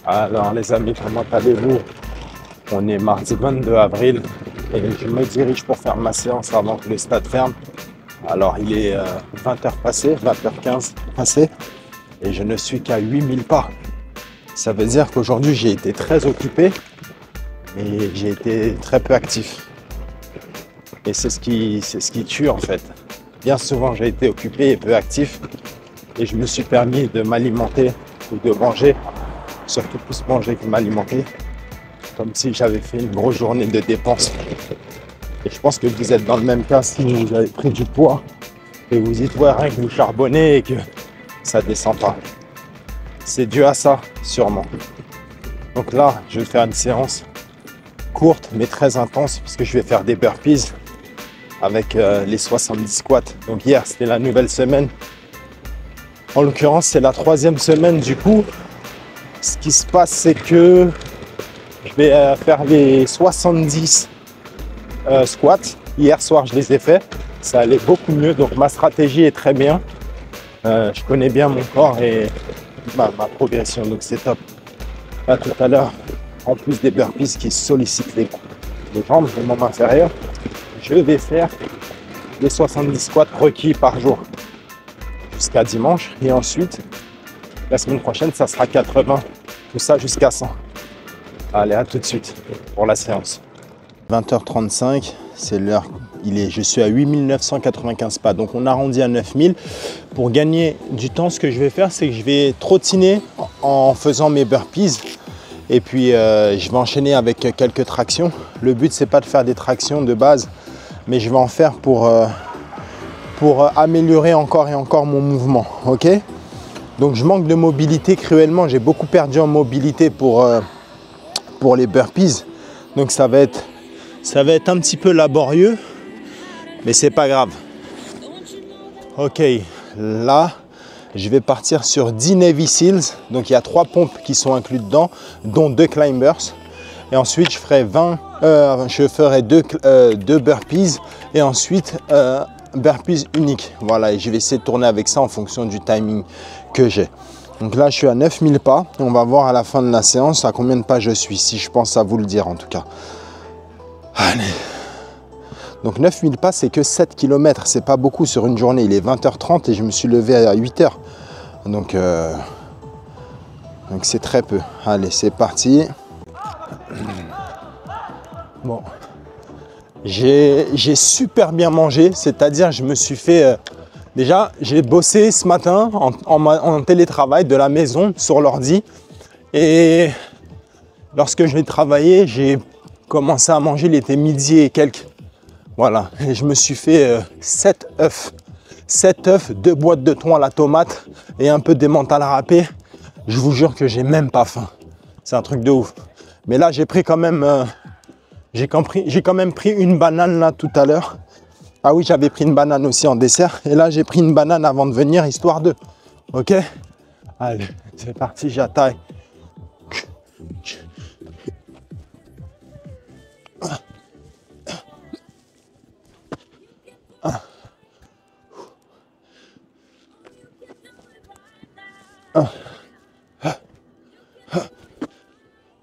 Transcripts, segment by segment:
Alors les amis, comment allez-vous? On est mardi 22 avril et je me dirige pour faire ma séance avant que le stade ferme. Alors il est 20h passé, 20h15 passé et je ne suis qu'à 8000 pas. Ça veut dire qu'aujourd'hui j'ai été très occupé mais j'ai été très peu actif. Et c'est ce qui tue en fait. Bien souvent j'ai été occupé et peu actif et je me suis permis de m'alimenter ou de manger, surtout plus manger que m'alimenter, comme si j'avais fait une grosse journée de dépenses. Et je pense que vous êtes dans le même cas si vous avez pris du poids et vous dites ouais, rien que vous charbonnez et que ça descend pas. C'est dû à ça, sûrement. Donc là, je vais faire une séance courte mais très intense puisque je vais faire des burpees avec les 70 squats. Donc hier, c'était la nouvelle semaine. En l'occurrence, c'est la 3e semaine du coup. Ce qui se passe, c'est que je vais faire les 70 squats. Hier soir, je les ai faits. Ça allait beaucoup mieux. Donc, ma stratégie est très bien. Je connais bien mon corps et ma progression. Donc, c'est top. Là, tout à l'heure, en plus des burpees qui sollicitent les jambes, le membre inférieur, je vais faire les 70 squats requis par jour jusqu'à dimanche. Et ensuite, la semaine prochaine, ça sera 80. Tout ça jusqu'à 100. Allez, à tout de suite pour la séance. 20h35, c'est l'heure. Je suis à 8995 pas. Donc on arrondit à 9000. Pour gagner du temps, ce que je vais faire, c'est que je vais trottiner en faisant mes burpees. Et puis je vais enchaîner avec quelques tractions. Le but, c'est pas de faire des tractions de base, mais je vais en faire pour améliorer encore et encore mon mouvement. Ok? Donc je manque de mobilité cruellement. J'ai beaucoup perdu en mobilité pour les burpees. Donc ça va être un petit peu laborieux, mais c'est pas grave. Ok, là, je vais partir sur 10 Navy Seals. Donc il y a 3 pompes qui sont incluses dedans, dont 2 climbers. Et ensuite, je ferai 2 burpees et ensuite burpees unique. Voilà, et je vais essayer de tourner avec ça en fonction du timing que j'ai. Donc là, je suis à 9000 pas. On va voir à la fin de la séance à combien de pas je suis, si je pense à vous le dire en tout cas. Allez. Donc 9000 pas, c'est que 7 km. C'est pas beaucoup sur une journée. Il est 20h30 et je me suis levé à 8h. Donc c'est très peu. Allez, c'est parti. Bon. J'ai super bien mangé. C'est-à-dire, je me suis fait... Déjà, j'ai bossé ce matin en télétravail de la maison sur l'ordi. Et lorsque je vais travailler, j'ai commencé à manger, il était midi et quelques. Voilà, et je me suis fait 7 œufs. 7 œufs, 2 boîtes de thon à la tomate et un peu d'emmental râpé. Je vous jure que j'ai même pas faim. C'est un truc de ouf. Mais là, j'ai pris quand même... j'ai quand même pris une banane là tout à l'heure. Ah oui, j'avais pris une banane aussi en dessert. Et là, j'ai pris une banane avant de venir, histoire de... Ok? Allez, c'est parti, j'attaque.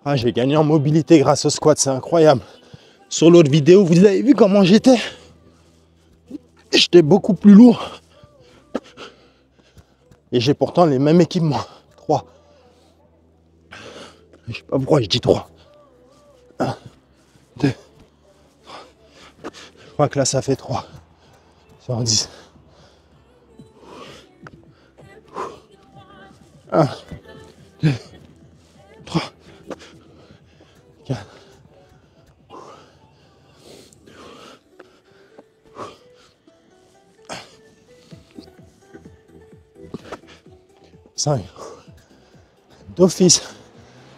Ah, j'ai gagné en mobilité grâce au squat, c'est incroyable. Sur l'autre vidéo, vous avez vu comment j'étais? J'étais beaucoup plus lourd. Et j'ai pourtant les mêmes équipements. 3. Je sais pas pourquoi je dis 3. 1, 2, 3. Je crois que là, ça fait 3. Sur 10. 1, 2, 3, 4. 5. D'office.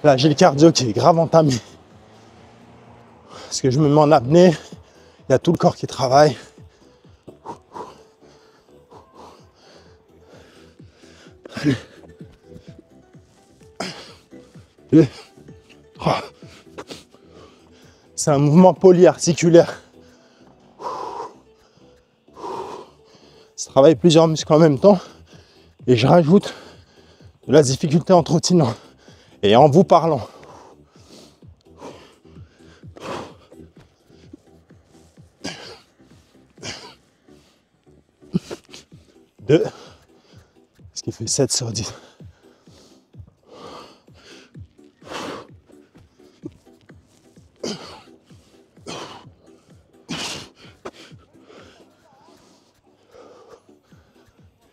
Là, j'ai le cardio qui est grave entamé. Parce que je me mets en apnée. Il y a tout le corps qui travaille. Allez. 2, 3. C'est un mouvement polyarticulaire. Ça travaille plusieurs muscles en même temps. Et je rajoute de la difficulté en trottinant. Et en vous parlant. Deux. Ce qui fait 7 sur 10.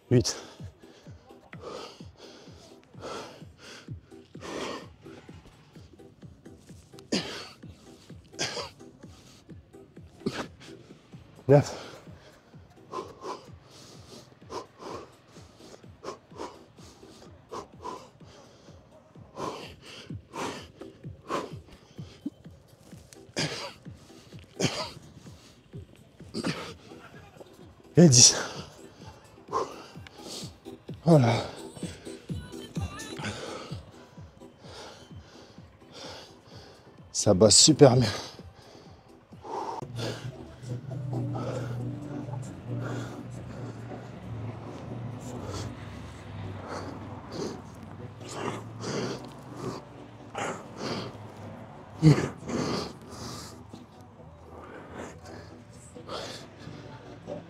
Huit. 9. Et 10. Voilà. Ça bosse super bien.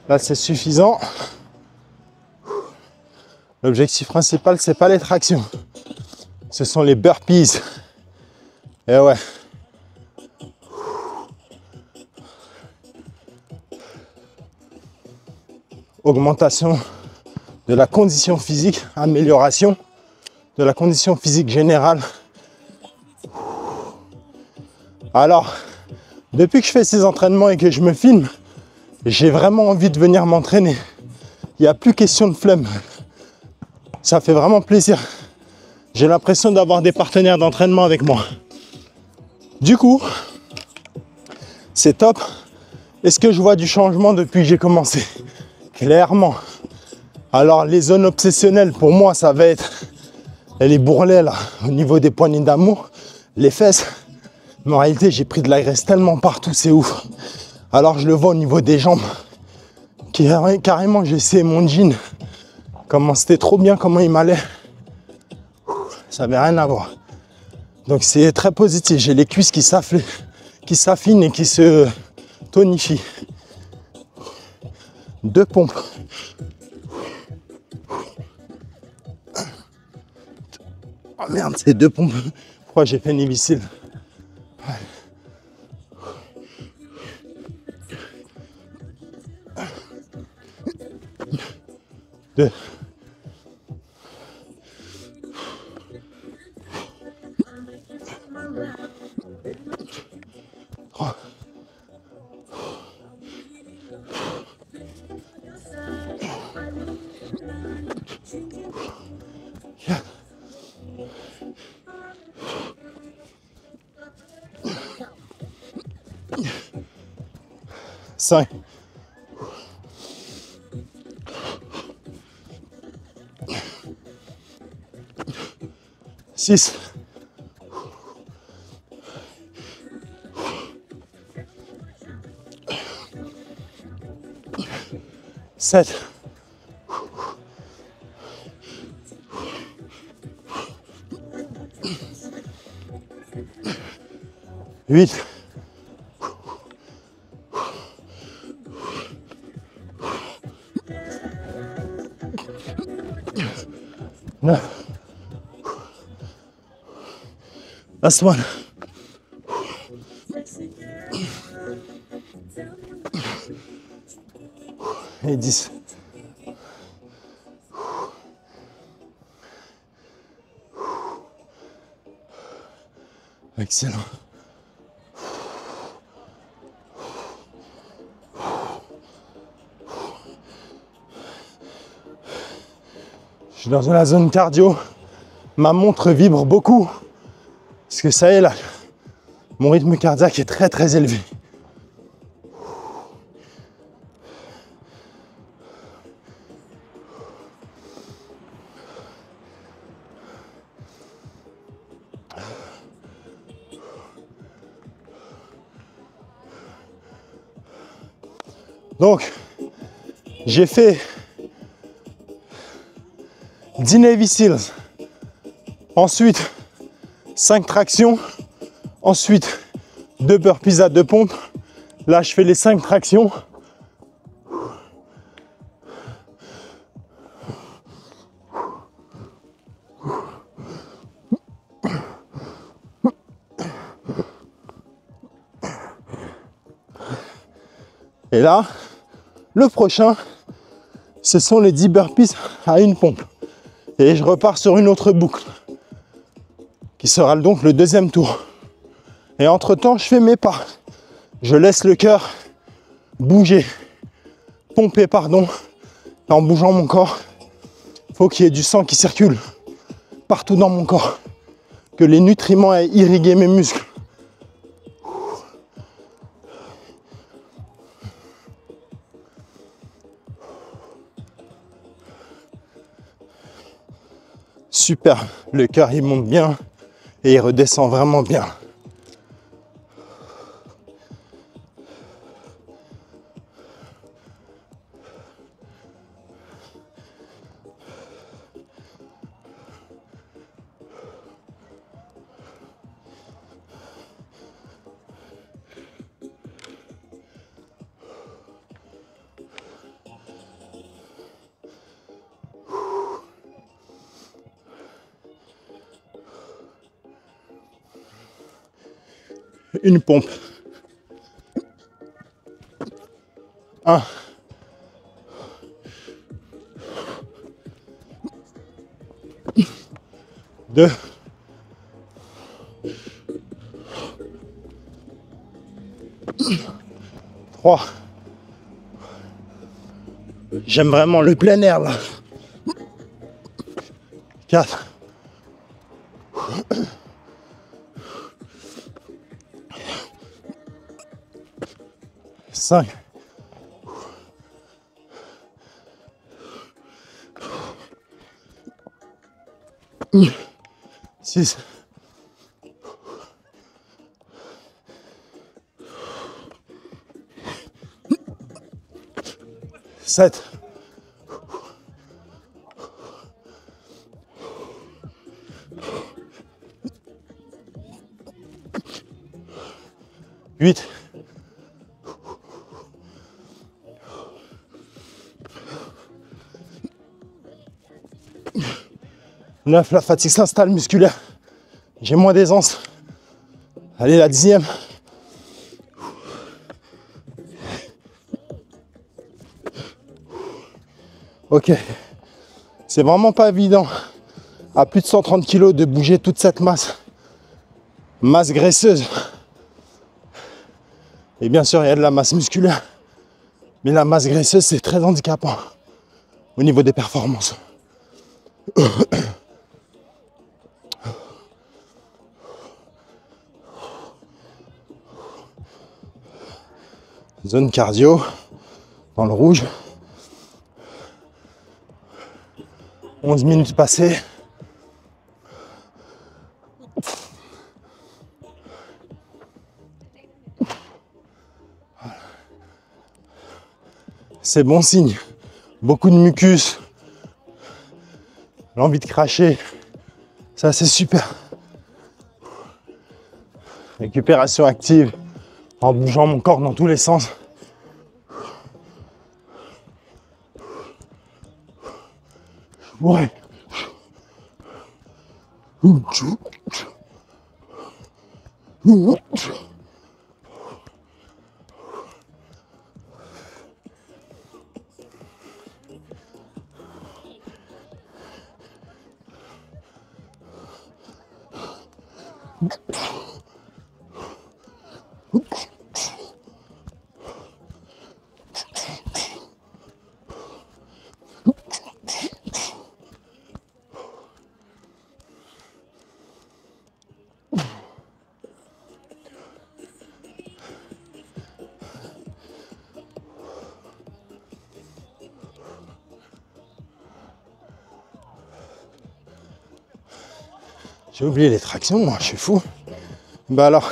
Là, c'est suffisant. L'objectif principal, c'est pas les tractions. Ce sont les burpees. Et ouais. Augmentation de la condition physique, amélioration de la condition physique générale. Alors, depuis que je fais ces entraînements et que je me filme, j'ai vraiment envie de venir m'entraîner. Il n'y a plus question de flemme. Ça fait vraiment plaisir. J'ai l'impression d'avoir des partenaires d'entraînement avec moi. Du coup, c'est top. Est-ce que je vois du changement depuis que j'ai commencé? Clairement. Alors, les zones obsessionnelles, pour moi, ça va être les bourrelets, là, au niveau des poignées d'amour, les fesses. Mais en réalité, j'ai pris de la graisse tellement partout, c'est ouf. Alors, je le vois au niveau des jambes. Carrément, j'ai essayé mon jean. Comment c'était trop bien, comment il m'allait. Ça n'avait rien à voir. Donc, c'est très positif. J'ai les cuisses qui s'affinent et qui se tonifient. 2 pompes. Oh merde, c'est 2 pompes. Pourquoi j'ai fait une imbécile? Deux. Trois. Quatre. 5. 6. 7. 8. 9. Last one. Et 10. Excellent. Je suis dans la zone cardio. Ma montre vibre beaucoup. Parce que ça y est là, mon rythme cardiaque est très très élevé. Donc, j'ai fait 10 Navy Seals. Ensuite, 5 tractions. Ensuite, 2 burpees à 2 pompes. Là, je fais les 5 tractions. Et là, le prochain, ce sont les 10 burpees à une pompe. Et je repars sur une autre boucle, qui sera donc le deuxième tour. Et entre-temps, je fais mes pas. Je laisse le cœur bouger, pomper, pardon. En bougeant mon corps, il faut qu'il y ait du sang qui circule partout dans mon corps. Que les nutriments aient irrigué mes muscles. Super, le cœur il monte bien et il redescend vraiment bien. Une pompe. 1. 2. 3. J'aime vraiment le plein air là. 4. 5. 6. 7. 8. 9, la fatigue s'installe musculaire. J'ai moins d'aisance. Allez, la 10e. Ok. C'est vraiment pas évident à plus de 130 kg de bouger toute cette masse. Masse graisseuse. Et bien sûr, il y a de la masse musculaire. Mais la masse graisseuse, c'est très handicapant au niveau des performances. Zone cardio, dans le rouge. 11 minutes passées. C'est bon signe. Beaucoup de mucus. L'envie de cracher. Ça, c'est super. Récupération active. En bougeant mon corps dans tous les sens. Ouais. J'ai oublié les tractions, moi, je suis fou. Bah alors,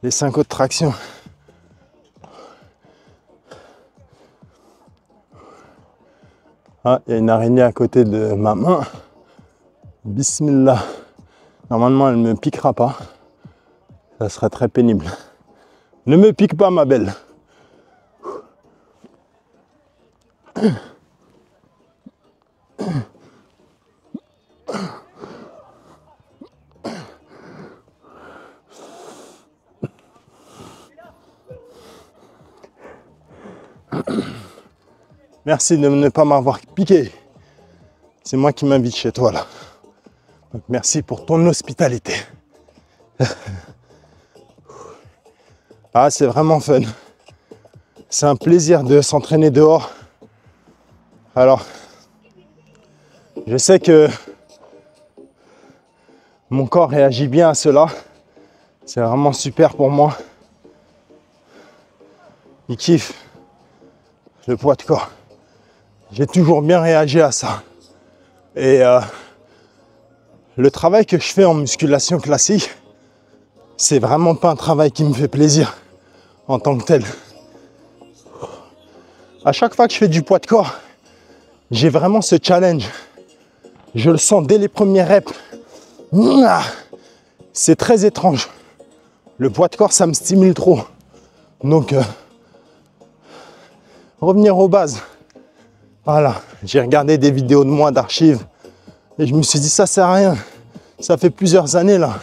les 5 autres tractions. Ah, il y a une araignée à côté de ma main. Bismillah. Normalement, elle ne me piquera pas. Ça serait très pénible. Ne me pique pas, ma belle. Merci de ne pas m'avoir piqué. C'est moi qui m'invite chez toi là. Donc merci pour ton hospitalité. Ah, c'est vraiment fun. C'est un plaisir de s'entraîner dehors. Alors, je sais que mon corps réagit bien à cela. C'est vraiment super pour moi. Il kiffe le poids de corps. J'ai toujours bien réagi à ça. Et le travail que je fais en musculation classique, c'est vraiment pas un travail qui me fait plaisir en tant que tel. À chaque fois que je fais du poids de corps, j'ai vraiment ce challenge. Je le sens dès les premières reps. C'est très étrange. Le poids de corps, ça me stimule trop. Donc, revenir aux bases. Voilà, j'ai regardé des vidéos de moi d'archives et je me suis dit, ça sert à rien. Ça fait plusieurs années là.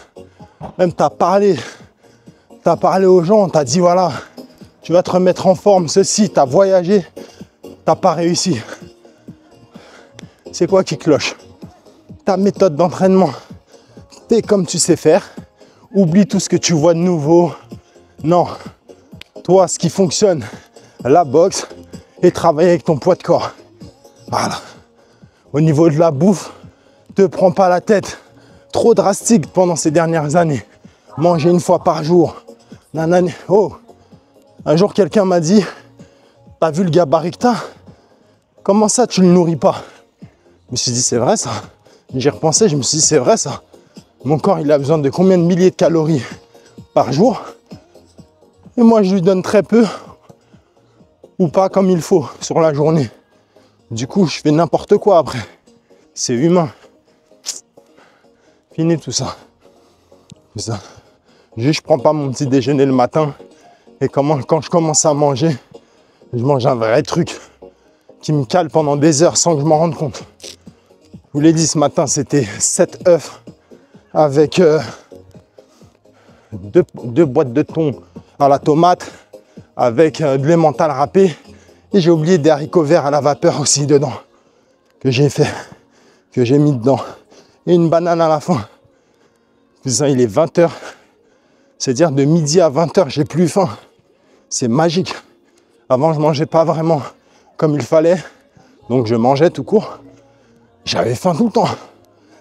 Même t'as parlé aux gens, t'as dit voilà, tu vas te remettre en forme, ceci, t'as voyagé, t'as pas réussi. C'est quoi qui cloche? Ta méthode d'entraînement, fais comme tu sais faire. Oublie tout ce que tu vois de nouveau. Non, toi, ce qui fonctionne, la boxe et travailler avec ton poids de corps. Voilà. Au niveau de la bouffe, te prends pas la tête. Trop drastique pendant ces dernières années. Manger une fois par jour. Nanani. Oh, un jour quelqu'un m'a dit, t'as vu le gabarit que t'as? Comment ça tu le nourris pas? Je me suis dit c'est vrai ça. J'ai repensé, je me suis dit c'est vrai ça. Mon corps il a besoin de combien de milliers de calories par jour? Et moi je lui donne très peu ou pas comme il faut sur la journée. Du coup je fais n'importe quoi après. C'est humain. Fini tout ça. Juste je prends pas mon petit déjeuner le matin et quand je commence à manger, je mange un vrai truc qui me cale pendant des heures sans que je m'en rende compte. Je vous l'ai dit ce matin, c'était 7 œufs avec deux boîtes de thon à la tomate avec de l'emmental râpé et j'ai oublié des haricots verts à la vapeur aussi dedans que j'ai mis dedans et une banane à la fin. Putain, il est 20h. C'est-à-dire de midi à 20h, j'ai plus faim. C'est magique. Avant, je mangeais pas vraiment comme il fallait. Donc, je mangeais tout court. J'avais faim tout le temps.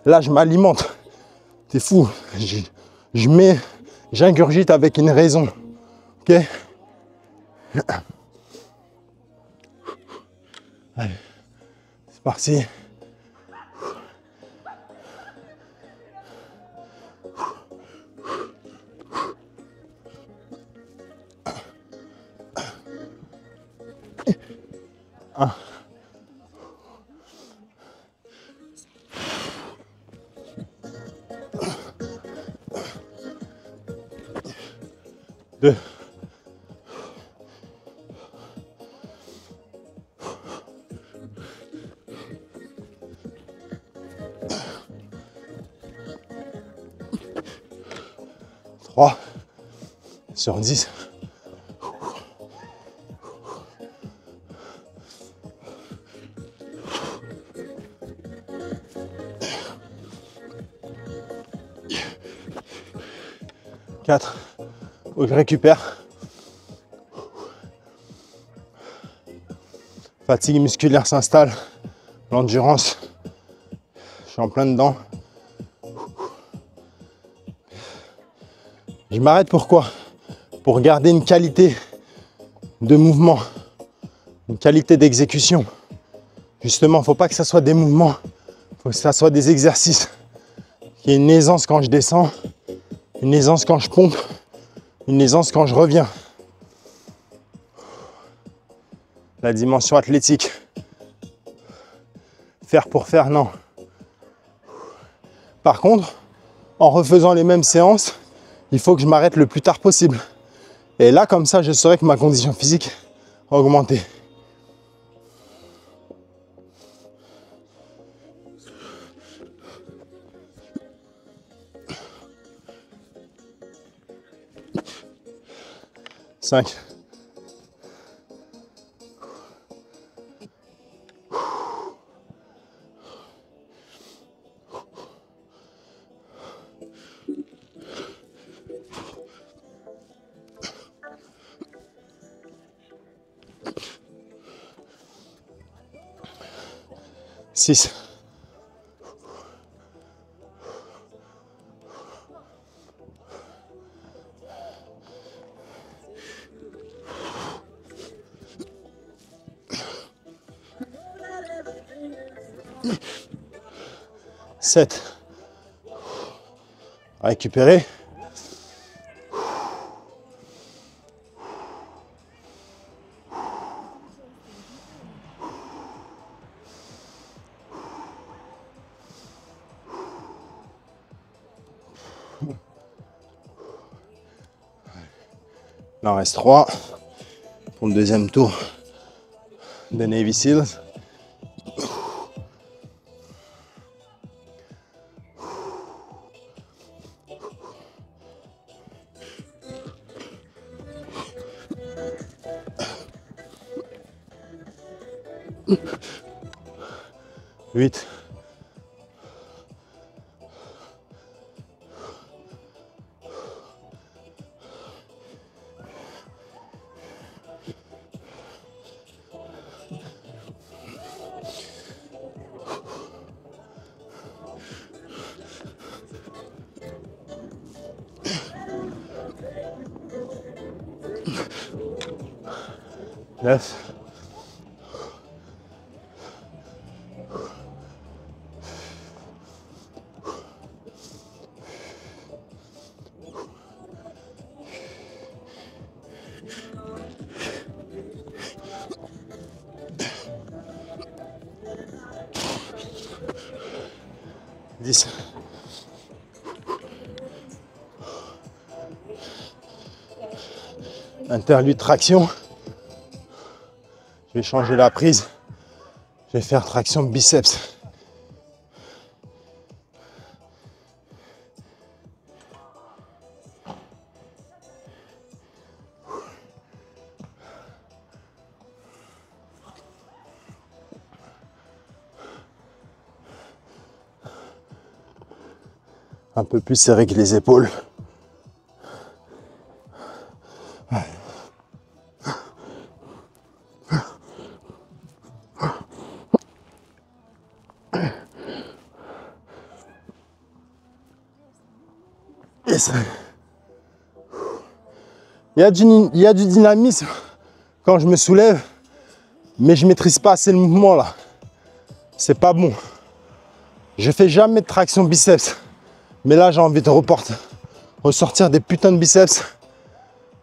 Là, je m'alimente. C'est fou. J'ingurgite avec une raison. Ok? Allez, c'est parti. Un. 2. 3 sur 10. Faut que je récupère. Fatigue musculaire s'installe. L'endurance. Je suis en plein dedans. Je m'arrête pourquoi? Pour garder une qualité de mouvement, une qualité d'exécution. Justement, il ne faut pas que ça soit des mouvements, il faut que ça soit des exercices. Qu'il y ait une aisance quand je descends, une aisance quand je pompe, une aisance quand je reviens. La dimension athlétique. Faire pour faire, non. Par contre, en refaisant les mêmes séances, il faut que je m'arrête le plus tard possible. Et là, comme ça, je saurais que ma condition physique a augmenté. Cinq. 6. Sept. Récupérer. Il en reste 3 pour le deuxième tour de Navy Seals. Huit. Neuf. Dix. Interlude traction. Je vais changer la prise. Je vais faire traction biceps. Un peu plus serré que les épaules. Yes. Il y a du dynamisme quand je me soulève, mais je maîtrise pas assez le mouvement là. C'est pas bon. Je fais jamais de traction biceps, mais là j'ai envie de ressortir des putains de biceps.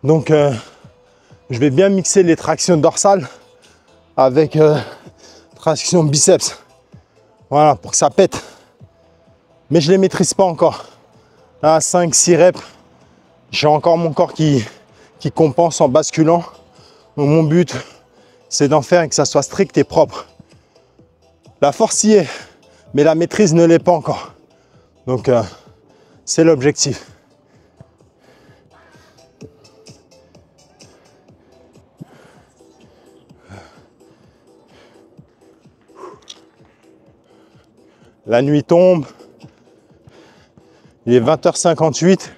Donc je vais bien mixer les tractions dorsales avec traction biceps. Voilà, pour que ça pète. Mais je les maîtrise pas encore. À 5-6 reps, j'ai encore mon corps qui compense en basculant. Donc mon but, c'est d'en faire et que ça soit strict et propre. La force y est, mais la maîtrise ne l'est pas encore. Donc c'est l'objectif. La nuit tombe. Il est 20h58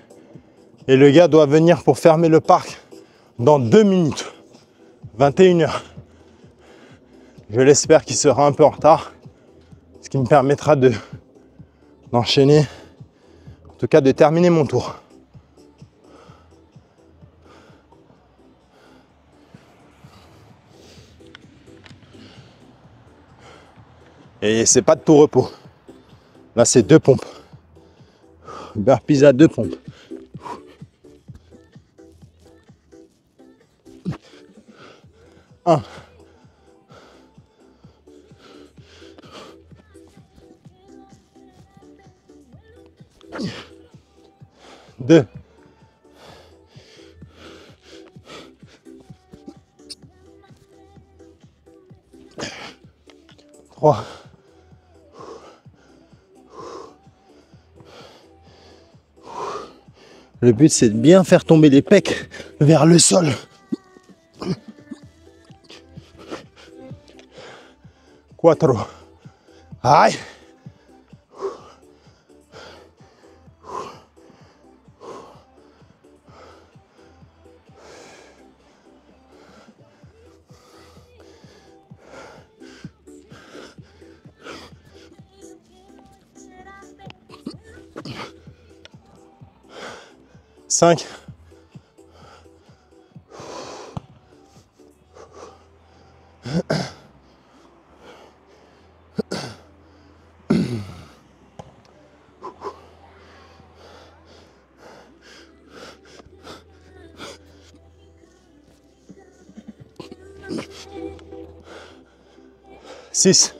et le gars doit venir pour fermer le parc dans 2 minutes. 21h. Je l'espère qu'il sera un peu en retard, ce qui me permettra d'enchaîner, en tout cas de terminer mon tour. Et c'est pas de tout repos. Là, c'est 2 pompes. Burpees à 2 pompes. Un. 2, 3, 4. Le but, c'est de bien faire tomber les pecs vers le sol. 4. Aïe. 5. 6.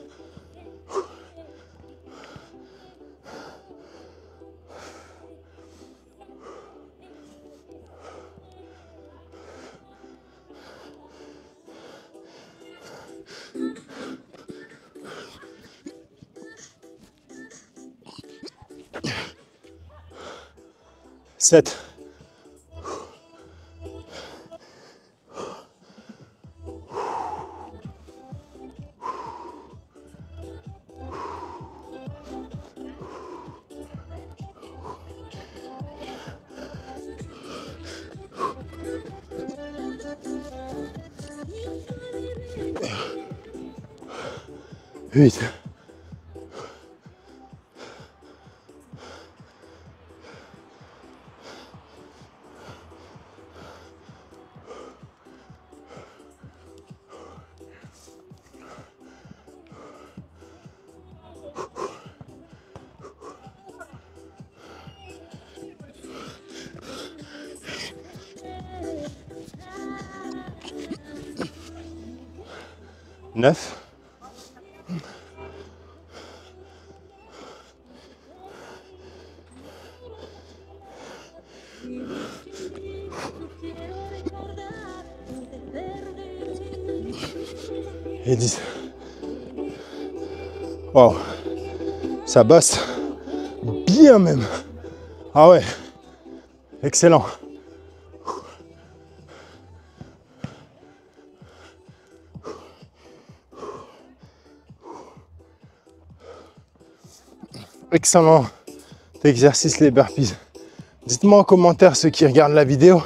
7. 8. 9. 10. Wow, ça bosse bien même. Ah ouais, excellent. Excellent exercice les burpees. Dites-moi en commentaire ceux qui regardent la vidéo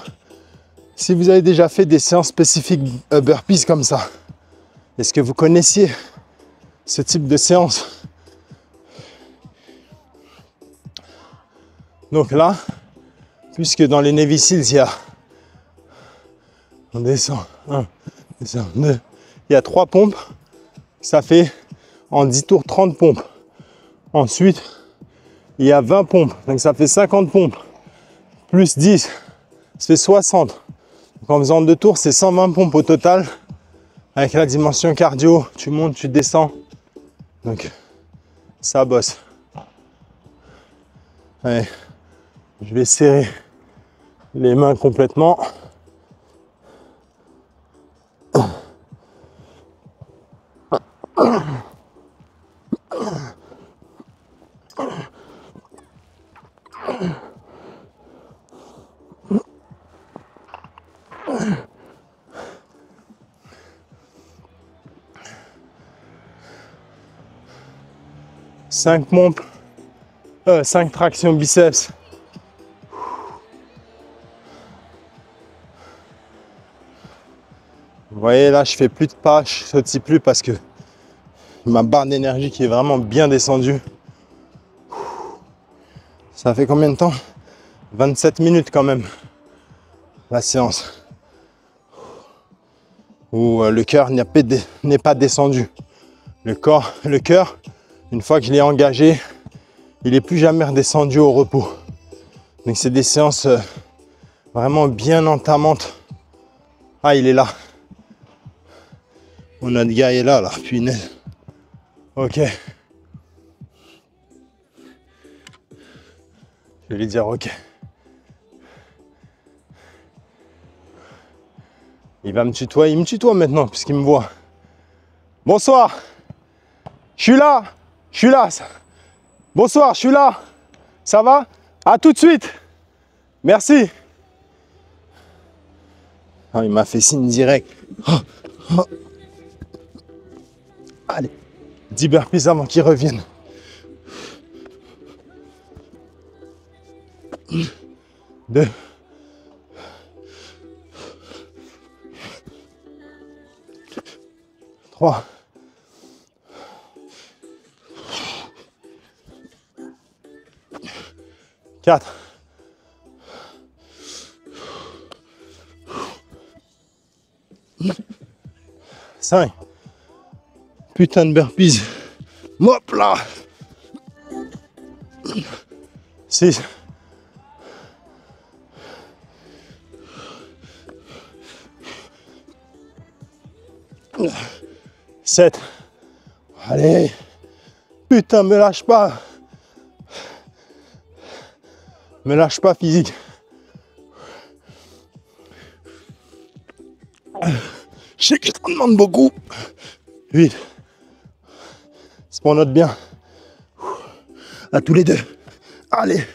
si vous avez déjà fait des séances spécifiques burpees comme ça. Est-ce que vous connaissiez ce type de séance? Donc là, puisque dans les Navy Seals, il y a, on descend, 1, descend, 2, il y a 3 pompes, ça fait en 10 tours 30 pompes. Ensuite, il y a 20 pompes, donc ça fait 50 pompes, plus 10, ça fait 60. Donc en faisant 2 tours, c'est 120 pompes au total. Avec la dimension cardio, tu montes, tu descends. Donc, ça bosse. Allez, je vais serrer les mains complètement. Cinq pompes, 5 tractions biceps. Vous voyez là, je fais plus de pas, je sautille plus parce que ma barre d'énergie qui est vraiment bien descendue. Ça fait combien de temps? 27 minutes quand même, la séance. Où le cœur n'est pas descendu. Le cœur, une fois que je l'ai engagé, il n'est plus jamais redescendu au repos. Donc c'est des séances vraiment bien entamantes. Ah, il est là. Notre gars est là, punaise. Ok. Je vais lui dire ok. Il va me tutoyer. Il me tutoie maintenant puisqu'il me voit. Bonsoir. Je suis là. Je suis là. Bonsoir, je suis là. Ça va? À tout de suite. Merci. Oh, il m'a fait signe direct. Oh, oh. Allez, 10 burpees avant qu'il revienne. Deux. Trois. Quatre. 5. Putain de burpees. Hop là. 6. 7. Allez. Putain, me lâche pas. Me lâche pas, physique. Je sais que je te demande beaucoup. 8. C'est pour notre bien. À tous les deux. Allez.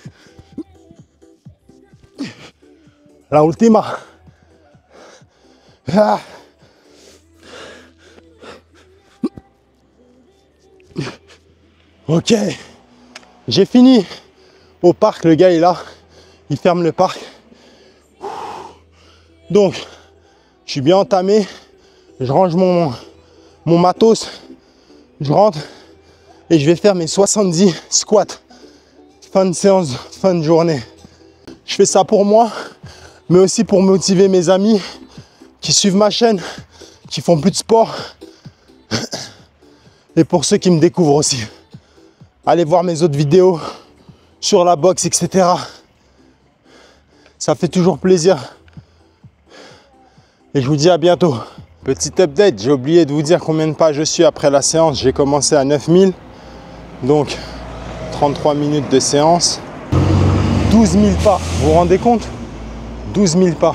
La ultima. Ah. Ok. J'ai fini. Au parc, le gars est là. Il ferme le parc. Donc, je suis bien entamé. Je range mon matos. Je rentre et je vais faire mes 70 squats. Fin de séance, fin de journée. Je fais ça pour moi, mais aussi pour motiver mes amis qui suivent ma chaîne, qui font plus de sport. Et pour ceux qui me découvrent aussi. Allez voir mes autres vidéos sur la boxe, etc. Ça fait toujours plaisir. Et je vous dis à bientôt. Petit update, j'ai oublié de vous dire combien de pas je suis après la séance. J'ai commencé à 9000. Donc 33 minutes de séance. 12 000 pas. Vous vous rendez compte? 12 000 pas.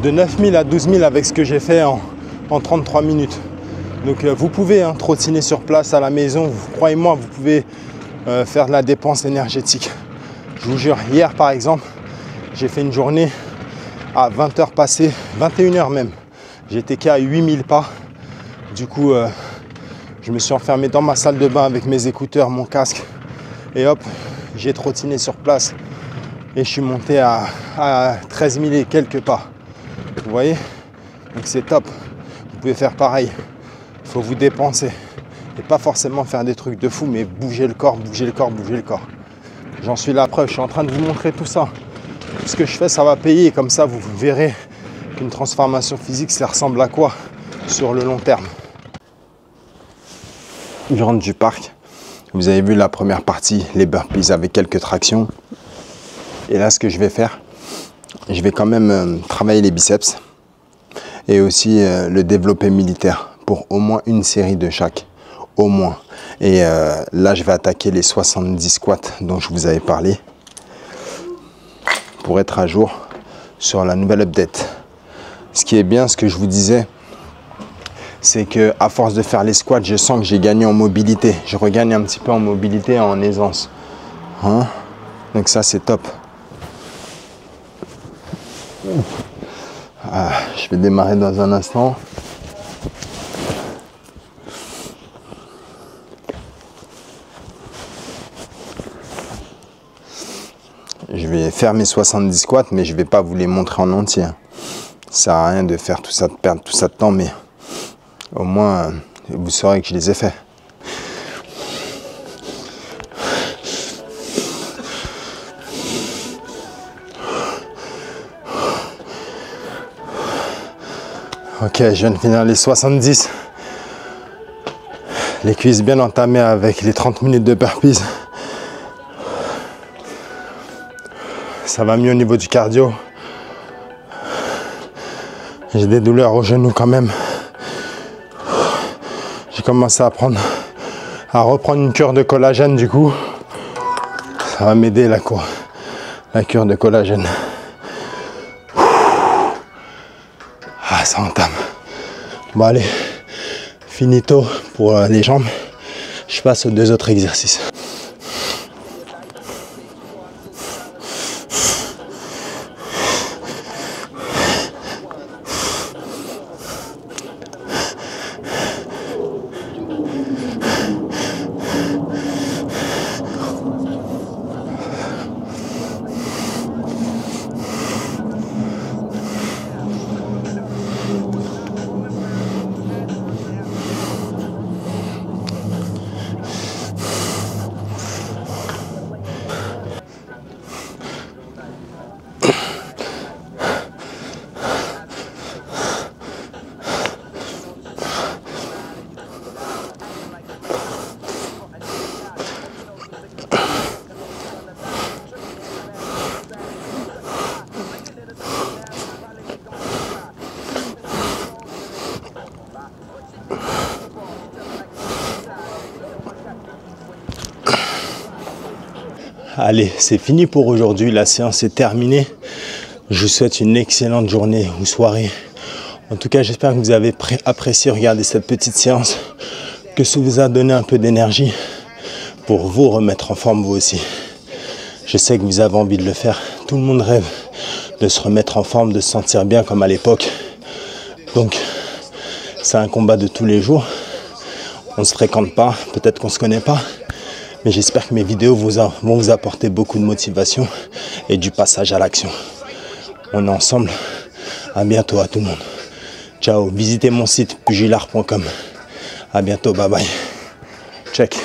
De 9000 à 12 000 avec ce que j'ai fait en 33 minutes. Donc vous pouvez trottiner sur place à la maison. Croyez-moi, vous pouvez faire de la dépense énergétique. Je vous jure, hier par exemple, j'ai fait une journée à 20 heures passées, 21 heures même. J'étais qu'à 8000 pas. Du coup, je me suis enfermé dans ma salle de bain avec mes écouteurs, mon casque. Et hop, j'ai trottiné sur place. Et je suis monté à 13 000 et quelques pas. Vous voyez? Donc c'est top. Vous pouvez faire pareil. Il faut vous dépenser. Et pas forcément faire des trucs de fou, mais bouger le corps, bouger le corps, bouger le corps. J'en suis la preuve. Je suis en train de vous montrer tout ça. Tout ce que je fais, ça va payer. Et comme ça, vous verrez qu'une transformation physique, ça ressemble à quoi sur le long terme. Je rentre du parc. Vous avez vu la première partie, les burpees avec quelques tractions. Et là, ce que je vais faire, je vais quand même travailler les biceps et aussi le développé militaire pour au moins une série de chaque, au moins. Et là, je vais attaquer les 70 squats dont je vous avais parlé pour être à jour sur la nouvelle update. Ce qui est bien, ce que je vous disais, c'est que à force de faire les squats, je sens que j'ai gagné en mobilité. Je regagne un petit peu en mobilité et en aisance. Hein? Donc ça, c'est top. Ah, je vais démarrer dans un instant. Je vais faire mes 70 squats, mais je ne vais pas vous les montrer en entier. Ça sert à rien de faire tout ça, de perdre tout ça de temps, mais au moins vous saurez que je les ai faits. Ok, je viens de finir les 70. Les cuisses bien entamées avec les 30 minutes de burpees. Ça va mieux au niveau du cardio. J'ai des douleurs au genou quand même. J'ai commencé à reprendre une cure de collagène du coup. Ça va m'aider la cure de collagène. Ah. Ah, ça entame. Bon, allez, finito pour les jambes. Je passe aux 2 autres exercices. Allez, c'est fini pour aujourd'hui. La séance est terminée. Je vous souhaite une excellente journée ou soirée. En tout cas, j'espère que vous avez apprécié regarder cette petite séance, que ça vous a donné un peu d'énergie pour vous remettre en forme vous aussi. Je sais que vous avez envie de le faire. Tout le monde rêve de se remettre en forme, de se sentir bien comme à l'époque. Donc, c'est un combat de tous les jours. On ne se fréquente pas, peut-être qu'on ne se connaît pas. Mais j'espère que mes vidéos vont vous apporter beaucoup de motivation et du passage à l'action. On est ensemble. À bientôt à tout le monde. Ciao. Visitez mon site pugilard.com. À bientôt. Bye bye. Check.